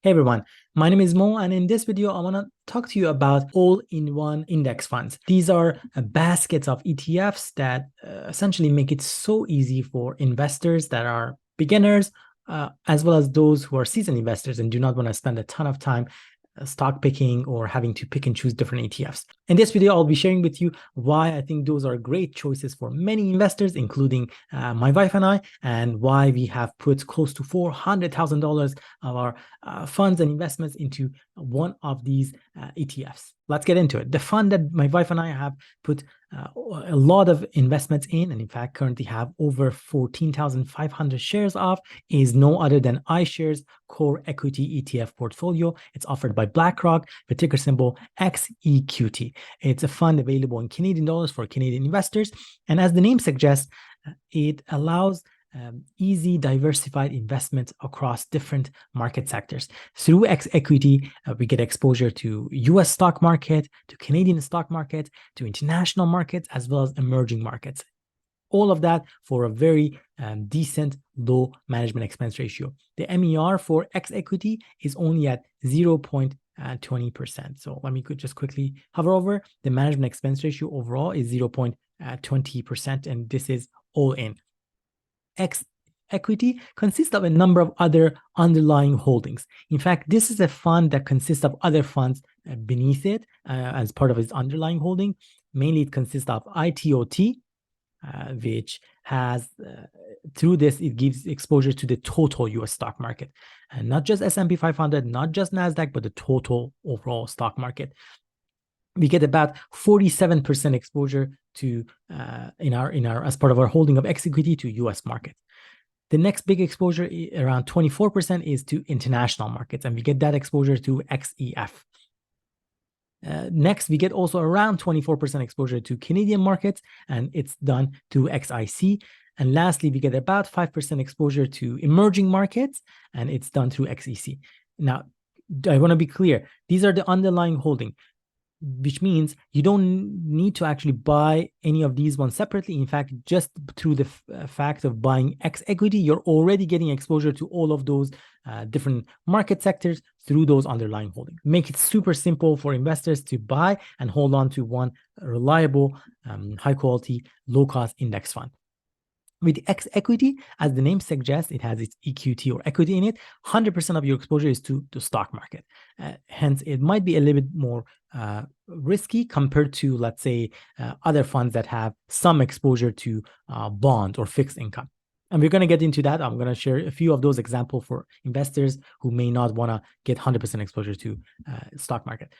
Hey everyone, my name is Mo, and in this video, I want to talk to you about all-in-one index funds. These are baskets of ETFs that essentially make it so easy for investors that are beginners, as well as those who are seasoned investors and do not want to spend a ton of time stock picking or having to pick and choose different ETFs. In this video, I'll be sharing with you why I think those are great choices for many investors, including my wife and I, and why we have put close to $400,000 of our funds and investments into one of these ETFs. Let's get into it. The fund that my wife and I have put a lot of investments in, and in fact currently have over 14,500 shares of, is no other than iShares Core Equity ETF Portfolio. It's offered by BlackRock, the ticker symbol XEQT. It's a fund available in Canadian dollars for Canadian investors, and as the name suggests, it allows easy diversified investments across different market sectors. Through XEQT, we get exposure to US stock market, to Canadian stock market, to international markets, as well as emerging markets. All of that for a very decent low management expense ratio. The MER for XEQT is only at 0.20%. So let me just quickly hover over. The management expense ratio overall is 0.20%, and this is all in. XEQT consists of a number of other underlying holdings. In fact, this is a fund that consists of other funds beneath it as part of its underlying holding. Mainly, it consists of ITOT, which has, through this, it gives exposure to the total US stock market. And not just S&P 500, not just NASDAQ, but the total overall stock market. We get about 47% exposure to as part of our holding of XEQT to US market. The next big exposure, around 24%, is to international markets, and we get that exposure to XEF. Next, we get also around 24% exposure to Canadian markets, and it's done to XIC. And lastly, we get about 5% exposure to emerging markets, and it's done through XEC. Now, I want to be clear. These are the underlying holding, which means you don't need to actually buy any of these ones separately. In fact, just through the fact of buying XEQT, you're already getting exposure to all of those different market sectors through those underlying holdings. Make it super simple for investors to buy and hold on to one reliable, high quality, low cost index fund. With XEQT, as the name suggests, it has its EQT or equity in it. 100% of your exposure is to the stock market. Hence, it might be a little bit more risky compared to, let's say, other funds that have some exposure to bond or fixed income. And we're going to get into that. I'm going to share a few of those examples for investors who may not want to get 100% exposure to stock market.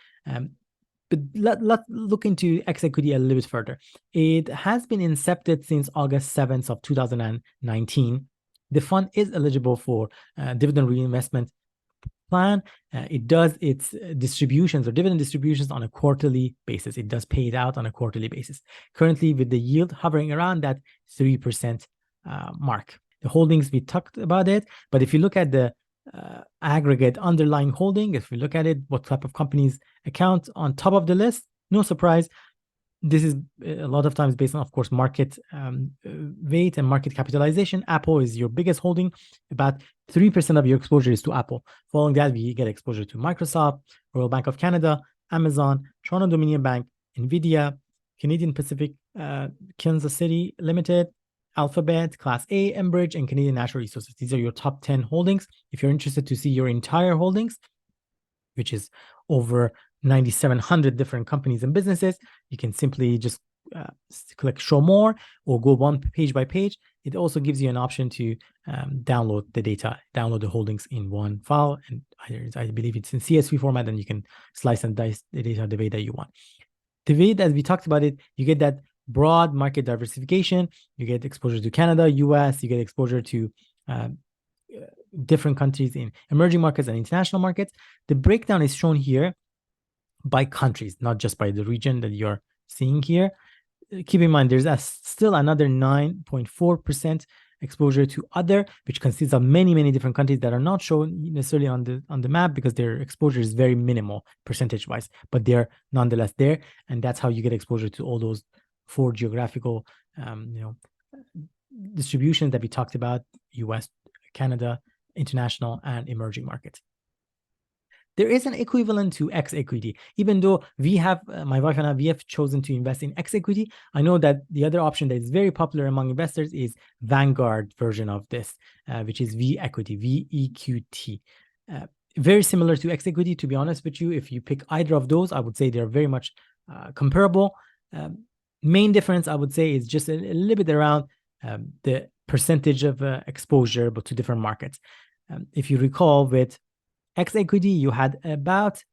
But let's look into XEQT a little bit further. It has been incepted since August 7th of 2019. The fund is eligible for dividend reinvestment plan. It does its distributions or dividend distributions on a quarterly basis. It does pay it out on a quarterly basis. Currently, with the yield hovering around that 3% mark. The holdings, we talked about it, but if you look at the aggregate underlying holding, if we look at it, what type of companies account on top of the list, no surprise, this is a lot of times based on, of course, market weight and market capitalization. Apple is your biggest holding. About 3% of your exposure is to Apple. Following that, we get exposure to Microsoft, Royal Bank of Canada, Amazon, Toronto Dominion Bank, NVIDIA, Canadian Pacific, Kansas City Limited, Alphabet, Class A, Enbridge, and Canadian Natural Resources. These are your top 10 holdings. If you're interested to see your entire holdings, which is over 9,700 different companies and businesses, you can simply just click show more or go one page by page. It also gives you an option to download the data, download the holdings in one file. And I believe it's in CSV format, and you can slice and dice the data the way that you want. The way that we talked about it, you get that broad market diversification. You get exposure to Canada, US, you get exposure to different countries in emerging markets and international markets. The breakdown is shown here by countries, not just by the region that you're seeing here. Keep in mind, there's still another 9.4% exposure to other, which consists of many, many different countries that are not shown necessarily on the map because their exposure is very minimal percentage-wise, but they're nonetheless there. And that's how you get exposure to all those 4 geographical distributions that we talked about: US, Canada, international, and emerging markets. there is an equivalent to XEQT. Even though my wife and I, we have chosen to invest in XEQT, I know that the other option that is very popular among investors is Vanguard version of this, which is VEQT, VEQT. Very similar to XEQT, to be honest with you. If you pick either of those, I would say they're very much comparable. Main difference, I would say, is just a little bit around the percentage of exposure, but to different markets. If you recall, with XEQT, you had about,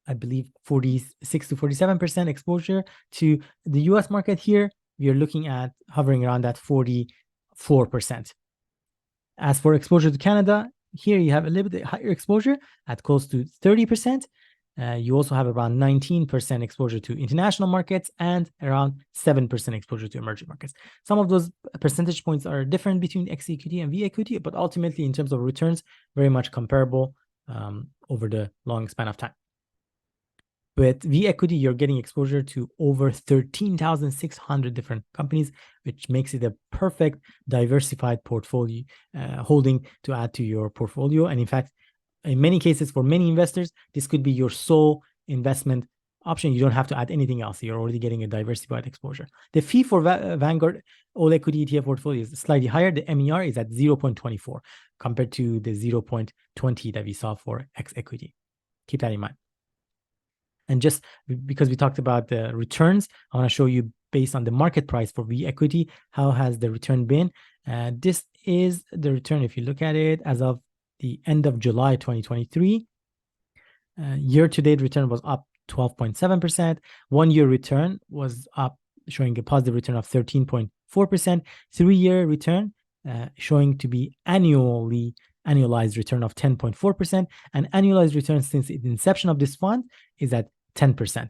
I believe, 46 to 47% exposure to the US market. Here, we are looking at hovering around that 44%. As for exposure to Canada, here you have a little bit higher exposure at close to 30%. You also have around 19% exposure to international markets and around 7% exposure to emerging markets. Some of those percentage points are different between XEQT and VEQT, but ultimately, in terms of returns, very much comparable over the long span of time. With VEQT, you're getting exposure to over 13,600 different companies, which makes it a perfect diversified portfolio holding to add to your portfolio. And in fact, in many cases, for many investors, this could be your sole investment option. You don't have to add anything else. You're already getting a diversified exposure. The fee for Vanguard All Equity ETF Portfolio is slightly higher. The MER is at 0.24 compared to the 0.20 that we saw for XEQT. Keep that in mind. And just because we talked about the returns, I want to show you, based on the market price for VEQT, how has the return been. This is the return, if you look at it, as of the end of July 2023. Year-to-date return was up 12.7%. 1 year return was up, showing a positive return of 13.4%. 3-year return showing to be annualized return of 10.4%. And annualized return since the inception of this fund is at 10%.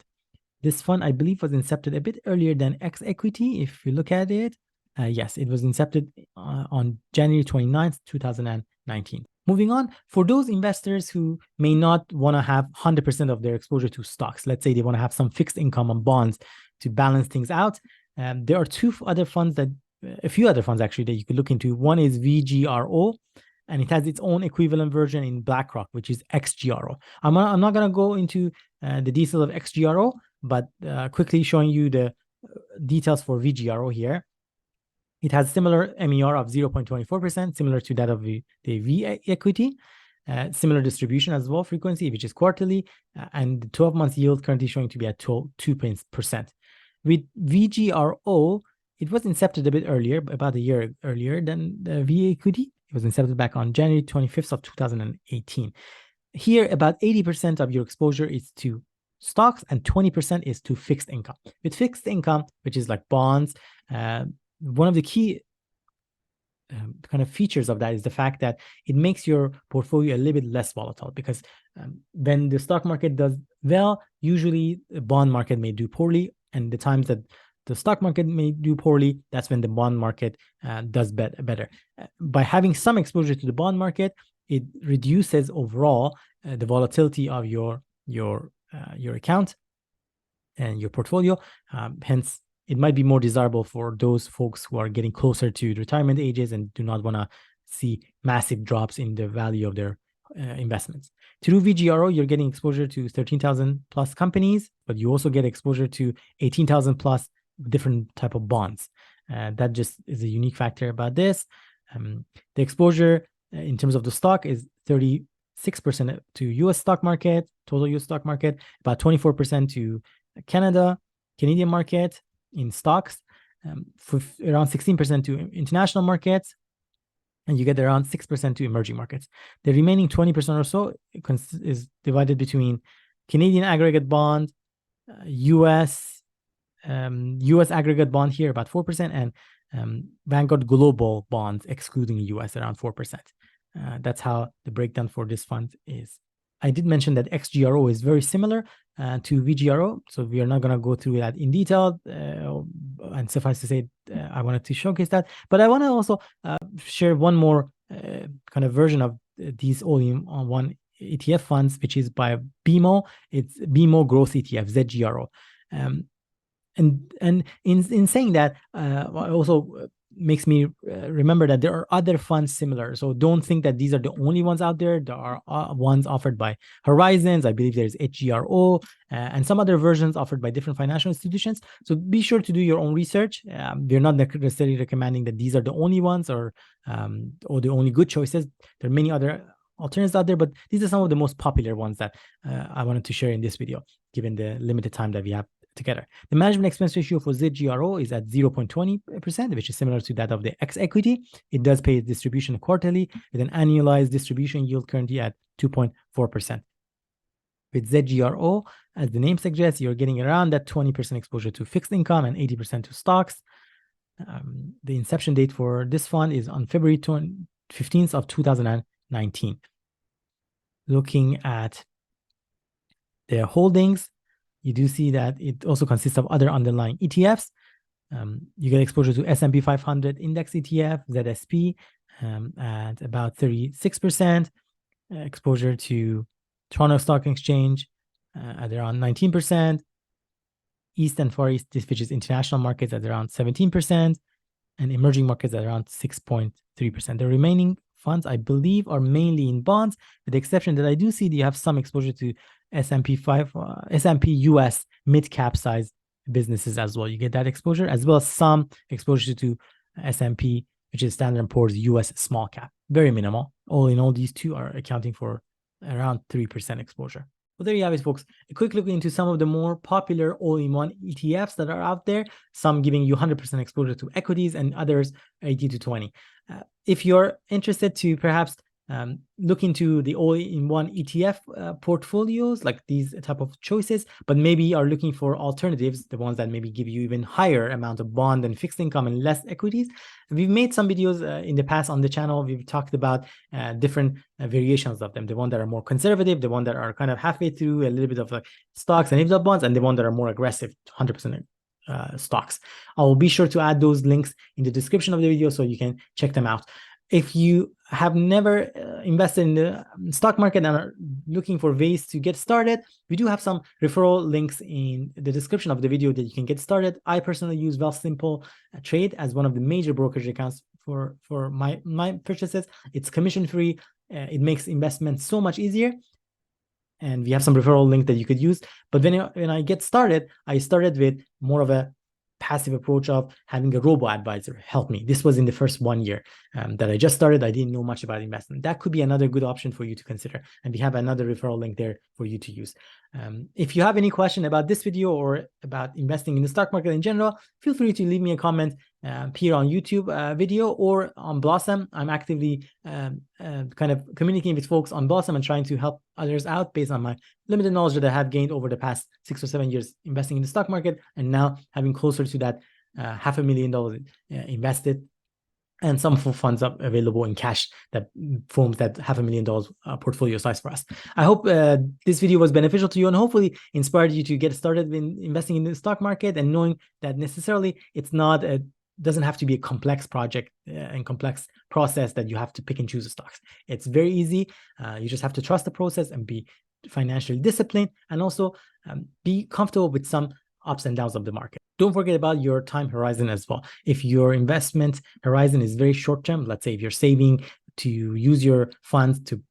This fund, I believe, was incepted a bit earlier than XEQT. If you look at it, yes, it was incepted on January 29th, 2019. Moving on, for those investors who may not want to have 100% of their exposure to stocks, let's say they want to have some fixed income on bonds to balance things out, there are a few other funds actually that you could look into. One is ZGRO, and it has its own equivalent version in BlackRock, which is XGRO. I'm not going to go into the details of XGRO, but quickly showing you the details for VGRO here. It has similar MER of 0.24%, similar to that of the VEQT. Similar distribution as well, frequency, which is quarterly, and the 12-month yield currently showing to be at 2%. With VGRO, it was incepted a bit earlier, about a year earlier than the VEQT. It was incepted back on January 25th of 2018. Here, about 80% of your exposure is to stocks and 20% is to fixed income. With fixed income, which is like bonds, one of the key kind of features of that is the fact that it makes your portfolio a little bit less volatile, because when the stock market does well, usually the bond market may do poorly, and the times that the stock market may do poorly, that's when the bond market does better. By having some exposure to the bond market, it reduces overall the volatility of your account and your portfolio. Hence, it might be more desirable for those folks who are getting closer to retirement ages and do not want to see massive drops in the value of their investments. Through VGRO, you're getting exposure to 13,000 plus companies, but you also get exposure to 18,000 plus different type of bonds. That just is a unique factor about this. The exposure in terms of the stock is 36% to US stock market, total US stock market, about 24% to Canadian market in stocks, for around 16% to international markets, and you get around 6% to emerging markets. The remaining 20% or so is divided between Canadian aggregate bond, US aggregate bond here about 4%, and Vanguard global bonds excluding US around 4%. That's how the breakdown for this fund is. I did mention that XGRO is very similar to VGRO, so we are not going to go through that in detail. And suffice to say, I wanted to showcase that. But I want to also share one more kind of version of these all-in-one ETF funds, which is by BMO. It's BMO Growth ETF, ZGRO. And in saying that, I also makes me remember that there are other funds similar. So don't think that these are the only ones out there. There are ones offered by Horizons. I believe there's HGRO and some other versions offered by different financial institutions. So be sure to do your own research. We're not necessarily recommending that these are the only ones or the only good choices. There are many other alternatives out there, but these are some of the most popular ones that I wanted to share in this video, given the limited time that we have together. The management expense ratio for ZGRO is at 0.20%, which is similar to that of the XEQT. It does pay its distribution quarterly with an annualized distribution yield currently at 2.4%. With ZGRO, as the name suggests, you're getting around that 20% exposure to fixed income and 80% to stocks. The inception date for this fund is on February 15th of 2019. Looking at their holdings, you do see that it also consists of other underlying ETFs. You get exposure to S&P 500 index ETF, ZSP, at about 36%, exposure to Toronto Stock Exchange at around 19%, East and Far East, which is international markets, at around 17%, and emerging markets at around 6.3%. The remaining funds, I believe, are mainly in bonds, with the exception that I do see that you have some exposure to S&P US mid-cap size businesses as well. You get that exposure, as well as some exposure to S&P, which is Standard & Poor's US small cap. Very minimal. All in all, these two are accounting for around 3% exposure. Well, there you have it, folks. A quick look into some of the more popular all-in-one ETFs that are out there, some giving you 100% exposure to equities and others 80 to 20. If you're interested to perhaps look into the all-in-one ETF portfolios, like these type of choices, but maybe are looking for alternatives, the ones that maybe give you even higher amount of bond and fixed income and less equities. We've made some videos in the past on the channel. We've talked about different variations of them, the one that are more conservative, the one that are kind of halfway through, a little bit of like stocks and ETF bonds, and the one that are more aggressive, 100% stocks. I will be sure to add those links in the description of the video so you can check them out. If you have never invested in the stock market and are looking for ways to get started, we do have some referral links in the description of the video that you can get started. I personally use Wealthsimple Trade as one of the major brokerage accounts for my purchases. It's commission free. It makes investments so much easier. And we have some referral link that you could use. But when I get started, I started with more of a passive approach of having a robo-advisor help me. This was in the first 1 year that I just started. I didn't know much about investment. That could be another good option for you to consider. And we have another referral link there for you to use. If you have any question about this video or about investing in the stock market in general, feel free to leave me a comment here on YouTube video or on Blossom. I'm actively kind of communicating with folks on Blossom and trying to help others out based on my limited knowledge that I have gained over the past 6 or 7 years investing in the stock market, and now having closer to that $500,000 invested, and some funds up available in cash that forms that $500,000 portfolio size for us. I hope this video was beneficial to you and hopefully inspired you to get started in investing in the stock market, and knowing that necessarily it's not doesn't have to be a complex project and complex process that you have to pick and choose the stocks. It's very easy. You just have to trust the process and be financially disciplined, and also be comfortable with some ups and downs of the market. Don't forget about your time horizon as well. If your investment horizon is very short term, let's say if you're saving to use your funds to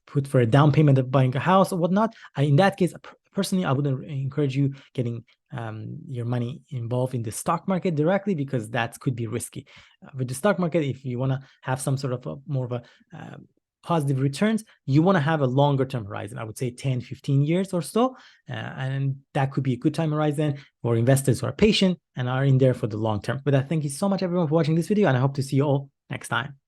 put for a down payment of buying a house or whatnot, in that case, personally, I wouldn't encourage you getting your money involved in the stock market directly, because that could be risky. With the stock market, if you want to have some sort of more of a positive returns, you want to have a longer term horizon. I would say 10, 15 years or so. And that could be a good time horizon for investors who are patient and are in there for the long term. But I thank you so much, everyone, for watching this video, and I hope to see you all next time.